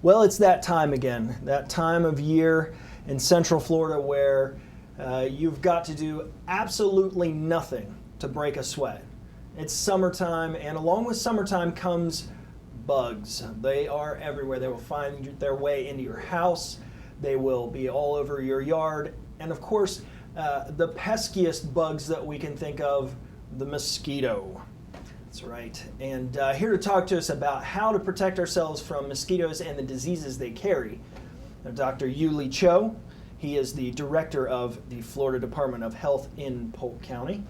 Well, it's that time again, that time of year in Central Florida where you've got to do absolutely nothing to break a sweat. It's summertime, and along with summertime comes bugs. They are everywhere. They will find their way into your house. They will be all over your yard. And of course, the peskiest bugs that we can think of, the mosquito. That's right. And here to talk to us about how to protect ourselves from mosquitoes and the diseases they carry, Dr. Ulyee Choe. He is the director of the Florida Department of Health in Polk County.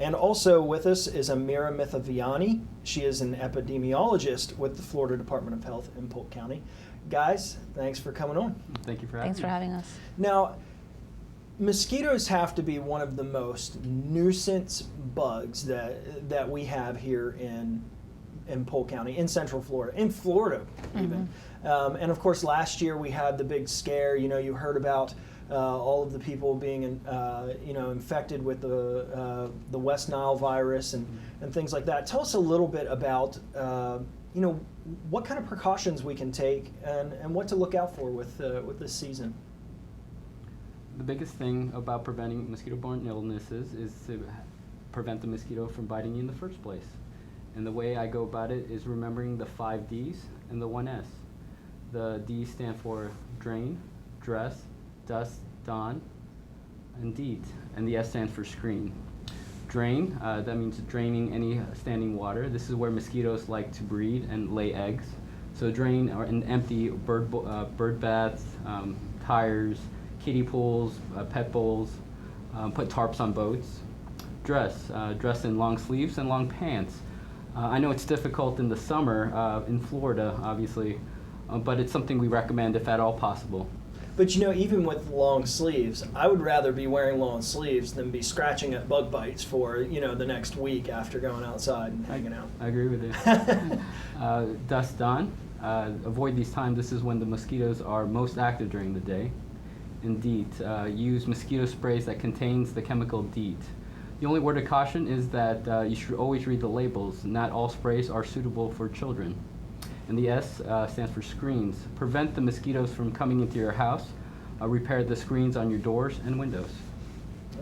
And also with us is Amira Mithavayani. She is an epidemiologist with the Florida Department of Health in Polk County. Guys, thanks for coming on. Thank you for having us. Thanks for having us. Now, mosquitoes have to be one of the most nuisance bugs that we have here in Polk County, in Central Florida, in Florida even. And of course, last year we had the big scare. You know, you heard about all of the people being, infected with the West Nile virus and things like that. Tell us a little bit about, what kind of precautions we can take and what to look out for with this season. The biggest thing about preventing mosquito-borne illnesses is to prevent the mosquito from biting you in the first place. And the way I go about it is remembering the 5 Ds and the 1 S. The D stand for drain, dress, dust, dawn, and deet. And the S stands for screen. Drain, that means draining any standing water. This is where mosquitoes like to breed and lay eggs. So drain or an empty bird baths, tires, kiddie pools, pet bowls, put tarps on boats. Dress in long sleeves and long pants. I know it's difficult in the summer in Florida, obviously, but it's something we recommend if at all possible. But even with long sleeves, I would rather be wearing long sleeves than be scratching at bug bites for, the next week after going outside and hanging out. I agree with you. Dusk dawn. Avoid these times. This is when the mosquitoes are most active during the day. And DEET. Use mosquito sprays that contains the chemical DEET. The only word of caution is that you should always read the labels. Not all sprays are suitable for children. And the S stands for screens. Prevent the mosquitoes from coming into your house. Repair the screens on your doors and windows.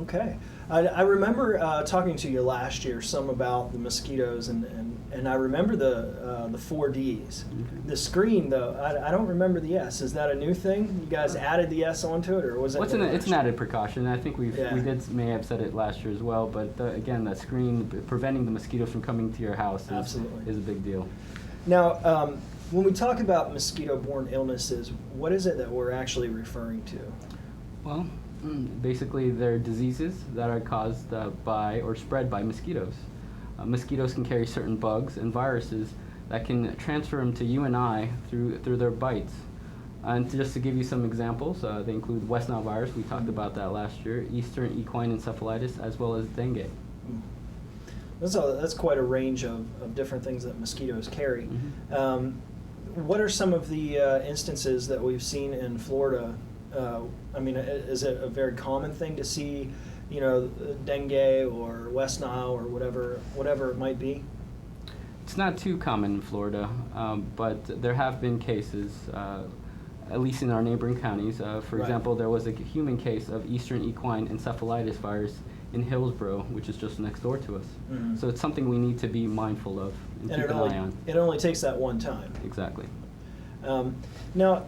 Okay. I remember talking to you last year some about the mosquitoes, and I remember the 4 Ds. The screen, though, I don't remember the S. Is that a new thing? You guys added the S onto it, or was it? Well, it's an added precaution. I think we may have said it last year as well, but again, that screen, preventing the mosquitoes from coming to your house is a big deal. Now, when we talk about mosquito-borne illnesses, what is it that we're actually referring to? Well, basically, they're diseases that are caused by or spread by mosquitoes. Mosquitoes can carry certain bugs and viruses that can transfer them to you and I through their bites. And just to give you some examples, they include West Nile virus, we talked about that last year, Eastern equine encephalitis, as well as dengue. That's quite a range of different things that mosquitoes carry. What are some of the instances that we've seen in Florida? Is it a very common thing to see, dengue or West Nile or whatever it might be? It's not too common in Florida, but there have been cases, at least in our neighboring counties. For example, there was a human case of Eastern equine encephalitis virus in Hillsborough, which is just next door to us. So it's something we need to be mindful of and keep an eye on. It only takes that one time. Exactly. Now,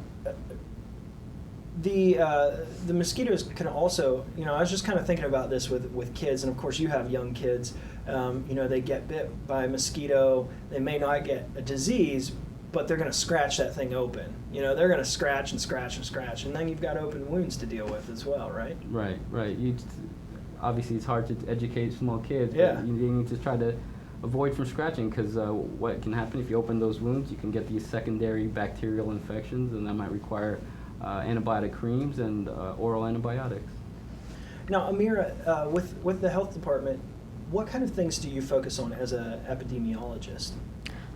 the mosquitoes can also, I was just kind of thinking about this with kids, and of course you have young kids. They get bit by a mosquito. They may not get a disease, but they're going to scratch that thing open. They're going to scratch and scratch and scratch, and then you've got open wounds to deal with as well, right? Right. Obviously, it's hard to educate small kids, Yeah. but you need to try to avoid from scratching, because what can happen if you open those wounds, you can get these secondary bacterial infections, and that might require antibiotic creams and oral antibiotics. Now, Amira, with the health department, what kind of things do you focus on as an epidemiologist?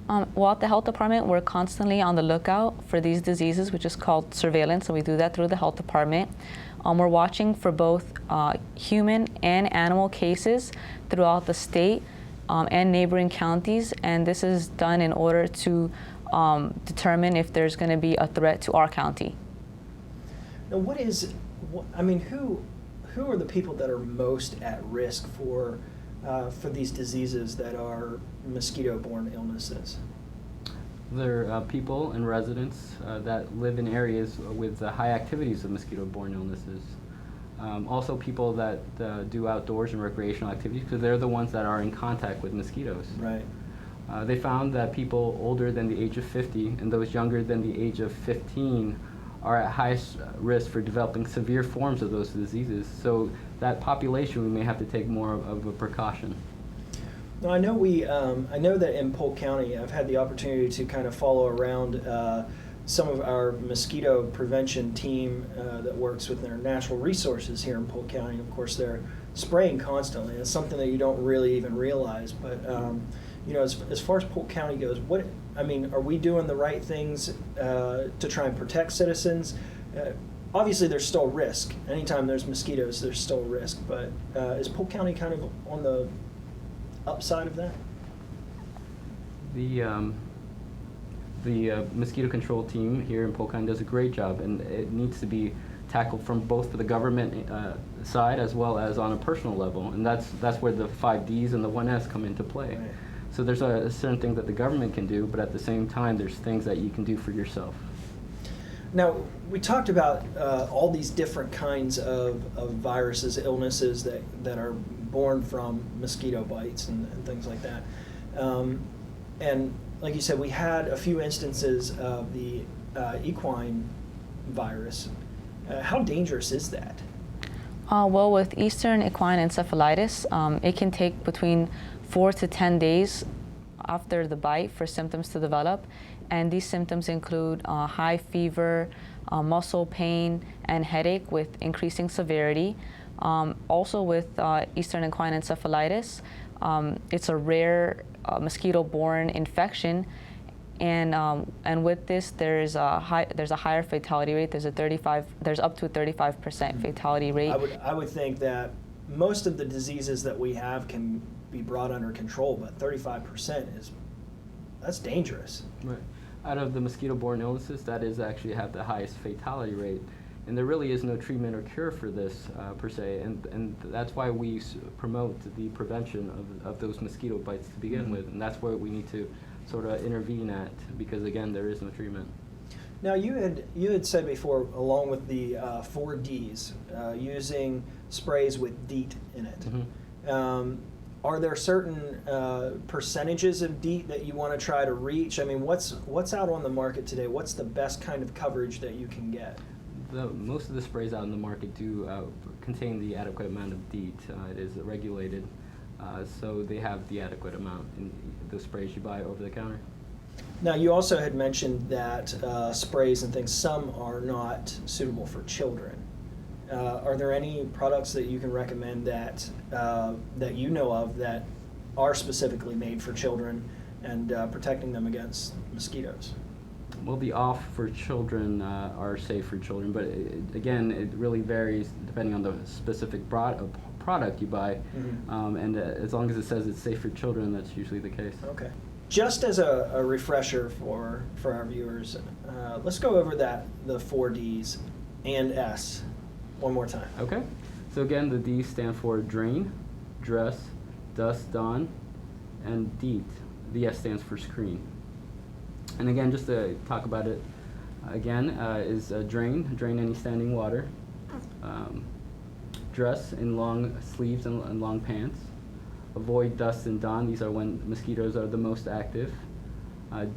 Well, at the health department, we're constantly on the lookout for these diseases, which is called surveillance, and we do that through the health department. We're watching for both human and animal cases throughout the state and neighboring counties, and this is done in order to determine if there's going to be a threat to our county. Now, who are the people that are most at risk for these diseases that are mosquito-borne illnesses? There are people and residents that live in areas with high activities of mosquito-borne illnesses. Also people that do outdoors and recreational activities, because they're the ones that are in contact with mosquitoes. Right. They found that people older than the age of 50 and those younger than the age of 15 are at highest risk for developing severe forms of those diseases. So that population, we may have to take more of a precaution. Now, I know that in Polk County, I've had the opportunity to kind of follow around some of our mosquito prevention team that works with their natural resources here in Polk County. Of course, they're spraying constantly. It's something that you don't really even realize. But as far as Polk County goes, are we doing the right things to try and protect citizens? Obviously, there's still risk. Anytime there's mosquitoes, there's still risk. But is Polk County kind of on the upside of that? The mosquito control team here in Polk County does a great job, and it needs to be tackled from both the government side as well as on a personal level, and that's where the 5 Ds and the 1S come into play. Right. So there's a certain thing that the government can do, but at the same time, there's things that you can do for yourself. Now, we talked about all these different kinds of viruses, illnesses that are born from mosquito bites and things like that. And like you said, we had a few instances of the equine virus. How dangerous is that? Well, with Eastern equine encephalitis, it can take between 4 to 10 days after the bite for symptoms to develop. And these symptoms include high fever, muscle pain, and headache with increasing severity. Also with Eastern equine encephalitis, it's a rare mosquito-borne infection, and with this there's a higher fatality rate. There's up to a 35% fatality rate. I would think that most of the diseases that we have can be brought under control, but 35% that's dangerous. Right. Out of the mosquito-borne illnesses, that is actually have the highest fatality rate. And there really is no treatment or cure for this per se, and that's why we promote the prevention of those mosquito bites to begin with, and that's where we need to sort of intervene at, because again, there is no treatment. Now, you had said before, along with the 4 Ds, using sprays with DEET in it. Mm-hmm. Are there certain percentages of DEET that you want to try to reach? I mean, what's out on the market today? What's the best kind of coverage that you can get? Most of the sprays out in the market do contain the adequate amount of DEET. It is regulated, so they have the adequate amount in the sprays you buy over the counter. Now, you also had mentioned that sprays and things, some are not suitable for children. Are there any products that you can recommend that you know of that are specifically made for children and protecting them against mosquitoes? Well, the off for children are safe for children, but again, it really varies depending on the specific product you buy. Mm-hmm. And as long as it says it's safe for children, that's usually the case. Okay. Just as a refresher for our viewers, let's go over the 4 Ds and S one more time. Okay. So again, the Ds stand for drain, dress, dust, dawn, and DEET. The S stands for screen. And again, just to talk about it again, is drain any standing water. Dress in long sleeves and long pants. Avoid dust and dawn. These are when mosquitoes are the most active.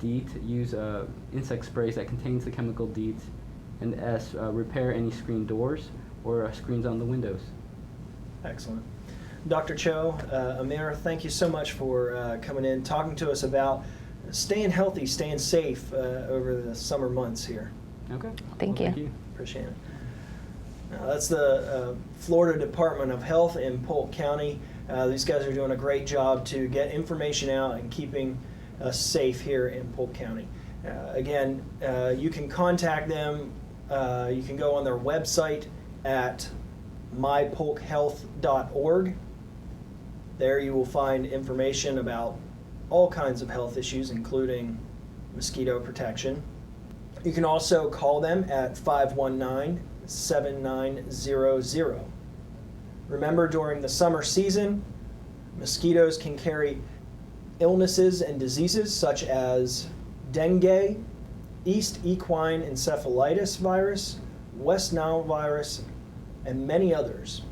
DEET, use insect sprays that contains the chemical DEET. And S, repair any screen doors or screens on the windows. Excellent. Dr. Choe, Amira, thank you so much for coming in, talking to us about staying healthy, staying safe over the summer months here. Okay. Thank you. Appreciate it. That's the Florida Department of Health in Polk County. These guys are doing a great job to get information out and keeping us safe here in Polk County. Again, you can contact them. You can go on their website at mypolkhealth.org. There you will find information about all kinds of health issues, including mosquito protection. You can also call them at 519-7900. Remember, during the summer season, mosquitoes can carry illnesses and diseases such as dengue, East equine encephalitis virus, West Nile virus, and many others.